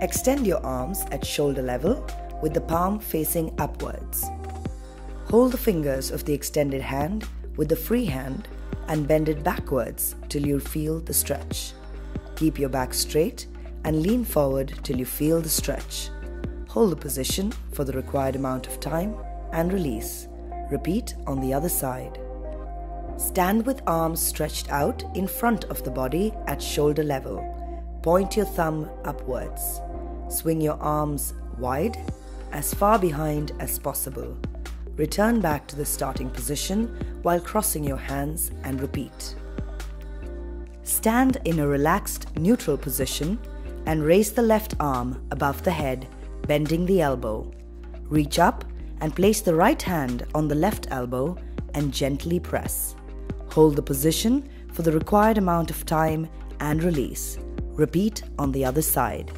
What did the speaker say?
Extend your arms at shoulder level with the palm facing upwards. Hold the fingers of the extended hand with the free hand and bend it backwards till you feel the stretch. Keep your back straight and lean forward till you feel the stretch. Hold the position for the required amount of time and release. Repeat on the other side. Stand with arms stretched out in front of the body at shoulder level. Point your thumb upwards. Swing your arms wide, as far behind as possible. Return back to the starting position while crossing your hands and repeat. Stand in a relaxed, neutral position and raise the left arm above the head, bending the elbow. Reach up and place the right hand on the left elbow and gently press. Hold the position for the required amount of time and release. Repeat on the other side.